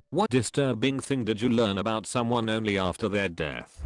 What disturbing thing did you learn about someone only after their death?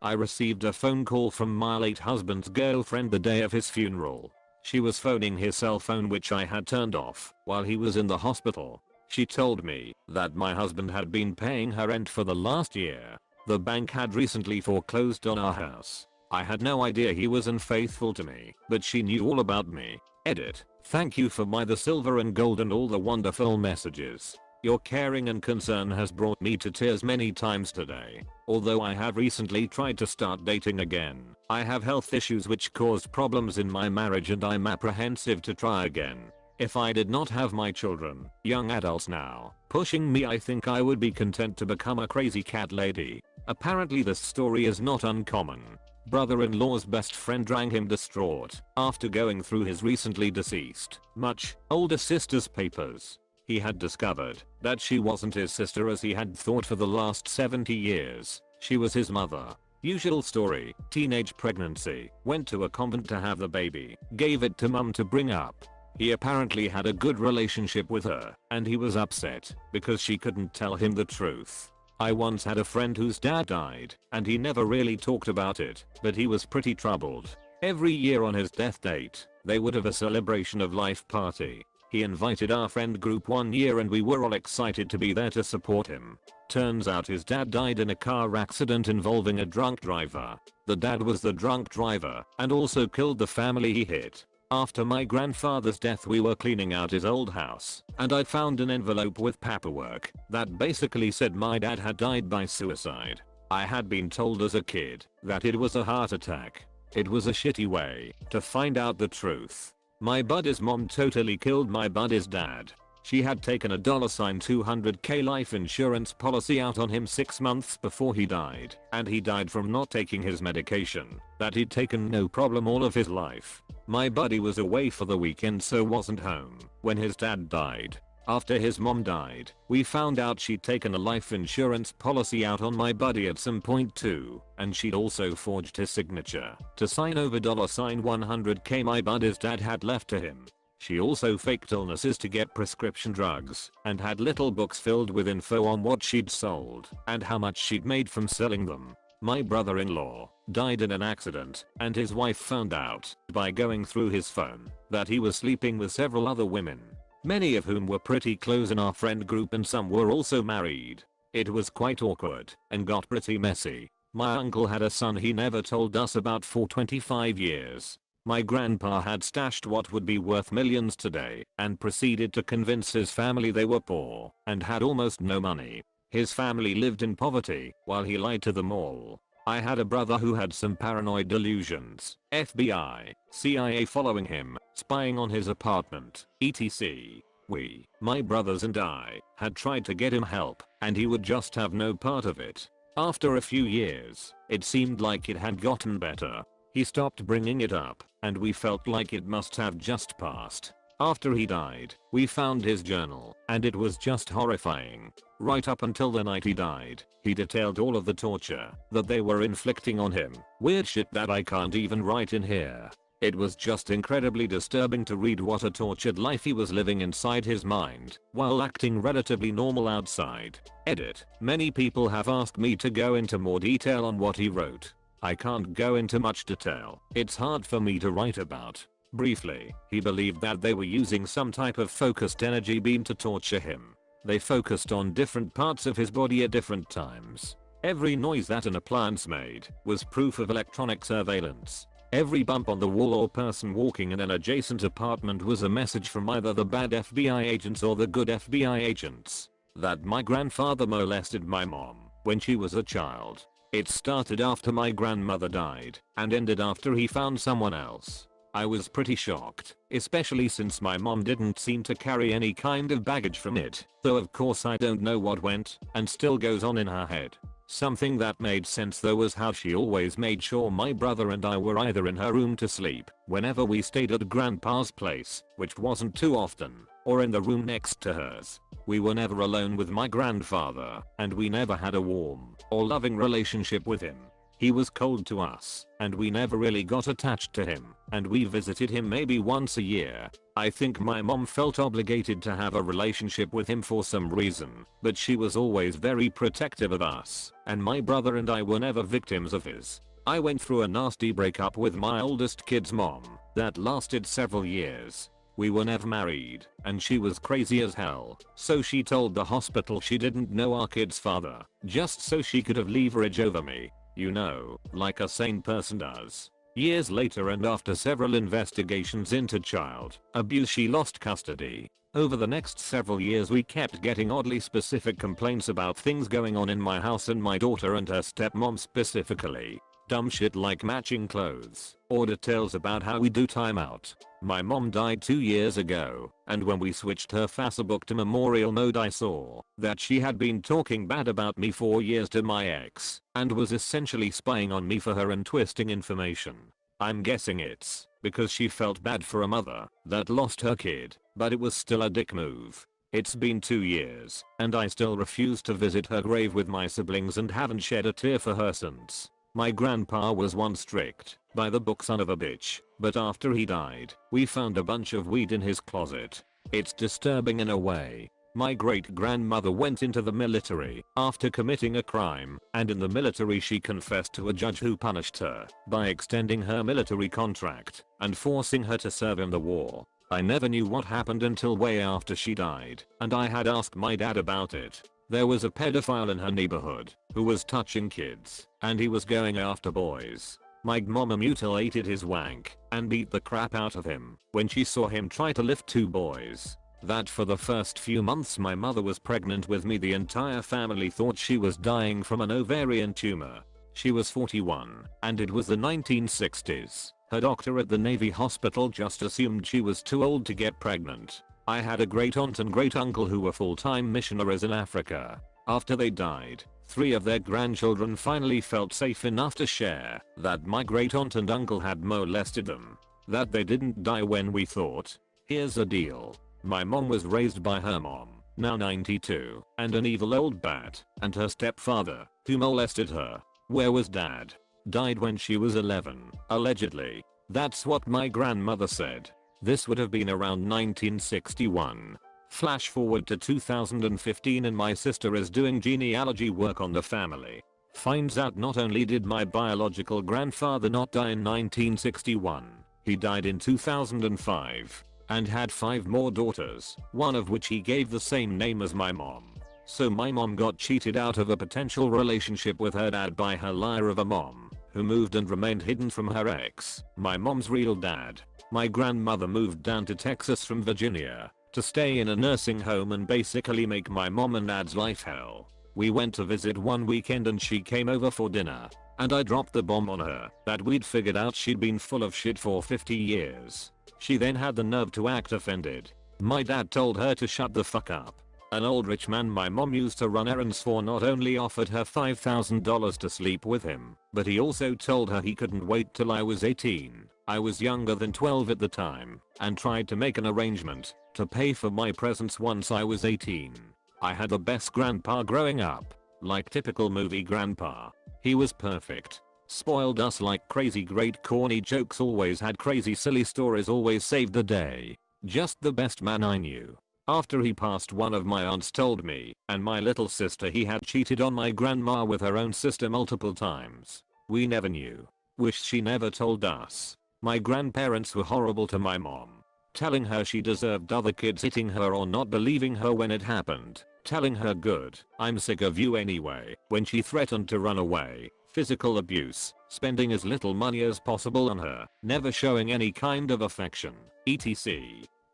I received a phone call from my late husband's girlfriend the day of his funeral. She was phoning his cell phone, which I had turned off while he was in the hospital. She told me that my husband had been paying her rent for the last year. The bank had recently foreclosed on our house. I had no idea he was unfaithful to me, but she knew all about me. Edit. Thank you for the silver and gold and all the wonderful messages. Your caring and concern has brought me to tears many times today. Although I have recently tried to start dating again, I have health issues which caused problems in my marriage and I'm apprehensive to try again. If I did not have my children, young adults now, pushing me, I think I would be content to become a crazy cat lady. Apparently this story is not uncommon. Brother-in-law's best friend rang him distraught after going through his recently deceased, much older sister's papers. He had discovered that she wasn't his sister as he had thought for the last 70 years. She was his mother. Usual story, teenage pregnancy, went to a convent to have the baby, gave it to mum to bring up. He apparently had a good relationship with her, and he was upset because she couldn't tell him the truth. I once had a friend whose dad died, and he never really talked about it, but he was pretty troubled. Every year on his death date, they would have a celebration of life party. He invited our friend group one year and we were all excited to be there to support him. Turns out his dad died in a car accident involving a drunk driver. The dad was the drunk driver and also killed the family he hit. After my grandfather's death we were cleaning out his old house and I found an envelope with paperwork that basically said my dad had died by suicide. I had been told as a kid that it was a heart attack. It was a shitty way to find out the truth. My buddy's mom totally killed my buddy's dad. She had taken a $200k life insurance policy out on him 6 months before he died, and he died from not taking his medication that he'd taken no problem all of his life. My buddy was away for the weekend so wasn't home when his dad died. After his mom died, we found out she'd taken a life insurance policy out on my buddy at some point too, and she'd also forged his signature to sign over $100k my buddy's dad had left to him. She also faked illnesses to get prescription drugs and had little books filled with info on what she'd sold and how much she'd made from selling them. My brother-in-law died in an accident and his wife found out by going through his phone that he was sleeping with several other women, many of whom were pretty close in our friend group and some were also married. It was quite awkward and got pretty messy. My uncle had a son he never told us about for 25 years. My grandpa had stashed what would be worth millions today and proceeded to convince his family they were poor and had almost no money. His family lived in poverty while he lied to them all. I had a brother who had some paranoid delusions, FBI, CIA following him, spying on his apartment, etc. We, my brothers and I, had tried to get him help and he would just have no part of it. After a few years, it seemed like it had gotten better. He stopped bringing it up and we felt like it must have just passed. After he died, we found his journal and it was just horrifying. Right up until the night he died, he detailed all of the torture that they were inflicting on him. Weird shit that I can't even write in here. It was just incredibly disturbing to read what a tortured life he was living inside his mind while acting relatively normal outside. Edit. Many people have asked me to go into more detail on what he wrote. I can't go into much detail. It's hard for me to write about. Briefly, he believed that they were using some type of focused energy beam to torture him. They focused on different parts of his body at different times. Every noise that an appliance made was proof of electronic surveillance. Every bump on the wall or person walking in an adjacent apartment was a message from either the bad FBI agents or the good FBI agents that my grandfather molested my mom when she was a child. It started after my grandmother died and ended after he found someone else. I was pretty shocked, especially since my mom didn't seem to carry any kind of baggage from it, though of course I don't know what went and still goes on in her head. Something that made sense though was how she always made sure my brother and I were either in her room to sleep whenever we stayed at grandpa's place, which wasn't too often, or in the room next to hers. We were never alone with my grandfather, and we never had a warm or loving relationship with him. He was cold to us, and we never really got attached to him, and we visited him maybe once a year. I think my mom felt obligated to have a relationship with him for some reason, but she was always very protective of us, and my brother and I were never victims of his. I went through a nasty breakup with my oldest kid's mom that lasted several years. We were never married, and she was crazy as hell, so she told the hospital she didn't know our kid's father, just so she could have leverage over me. You know, like a sane person does. Years later and after several investigations into child abuse, she lost custody. Over the next several years we kept getting oddly specific complaints about things going on in my house and my daughter and her stepmom specifically. Dumb shit like matching clothes, or details about how we do timeout. My mom died 2 years ago, and when we switched her Facebook to memorial mode I saw that she had been talking bad about me for years to my ex, and was essentially spying on me for her and twisting information. I'm guessing it's because she felt bad for a mother that lost her kid, but it was still a dick move. It's been 2 years, and I still refuse to visit her grave with my siblings and haven't shed a tear for her since. My grandpa was one strict, by the book son of a bitch, but after he died, we found a bunch of weed in his closet. It's disturbing in a way. My great-grandmother went into the military after committing a crime, and in the military she confessed to a judge who punished her by extending her military contract and forcing her to serve in the war. I never knew what happened until way after she died, and I had asked my dad about it. There was a pedophile in her neighborhood who was touching kids, and he was going after boys. My mama mutilated his wank and beat the crap out of him when she saw him try to lift 2 boys. That for the first few months my mother was pregnant with me, the entire family thought she was dying from an ovarian tumor. She was 41, and it was the 1960s. Her doctor at the Navy hospital just assumed she was too old to get pregnant. I had a great aunt and great uncle who were full-time missionaries in Africa. After they died, 3 of their grandchildren finally felt safe enough to share that my great aunt and uncle had molested them. That they didn't die when we thought. Here's the deal. My mom was raised by her mom, now 92, and an evil old bat, and her stepfather, who molested her. Where was dad? Died when she was 11, allegedly. That's what my grandmother said. This would have been around 1961. Flash forward to 2015 and my sister is doing genealogy work on the family. Finds out not only did my biological grandfather not die in 1961, he died in 2005 and had 5 more daughters, one of which he gave the same name as my mom. So my mom got cheated out of a potential relationship with her dad by her liar of a mom, who moved and remained hidden from her ex, my mom's real dad. My grandmother moved down to Texas from Virginia to stay in a nursing home and basically make my mom and dad's life hell. We went to visit one weekend and she came over for dinner, and I dropped the bomb on her that we'd figured out she'd been full of shit for 50 years. She then had the nerve to act offended. My dad told her to shut the fuck up. An old rich man my mom used to run errands for not only offered her $5,000 to sleep with him, but he also told her he couldn't wait till I was 18. I was younger than 12 at the time, and tried to make an arrangement to pay for my presents once I was 18. I had the best grandpa growing up, like typical movie grandpa. He was perfect. Spoiled us like crazy, great corny jokes, always had crazy silly stories, always saved the day. Just the best man I knew. After he passed, one of my aunts told me and my little sister he had cheated on my grandma with her own sister multiple times. We never knew. Wished she never told us. My grandparents were horrible to my mom. Telling her she deserved other kids hitting her or not believing her when it happened. Telling her good, I'm sick of you anyway, when she threatened to run away. Physical abuse, spending as little money as possible on her, never showing any kind of affection, etc.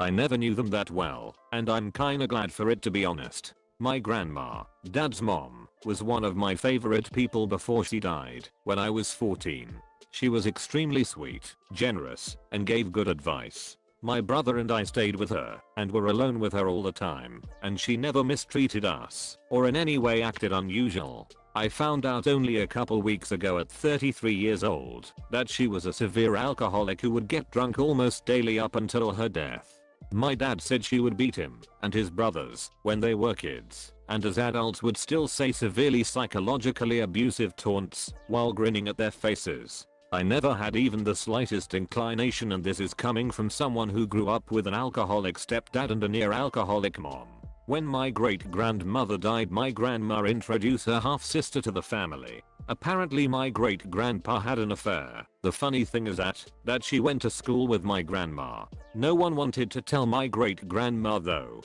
I never knew them that well, and I'm kinda glad for it, to be honest. My grandma, dad's mom, was one of my favorite people before she died when I was 14. She was extremely sweet, generous, and gave good advice. My brother and I stayed with her and were alone with her all the time, and she never mistreated us or in any way acted unusual. I found out only a couple weeks ago at 33 years old that she was a severe alcoholic who would get drunk almost daily up until her death. My dad said she would beat him and his brothers when they were kids, and as adults would still say severely psychologically abusive taunts while grinning at their faces. I never had even the slightest inclination, and this is coming from someone who grew up with an alcoholic stepdad and a near alcoholic mom. When my great grandmother died, my grandma introduced her half sister to the family. Apparently my great grandpa had an affair. The funny thing is that she went to school with my grandma. No one wanted to tell my great grandma though.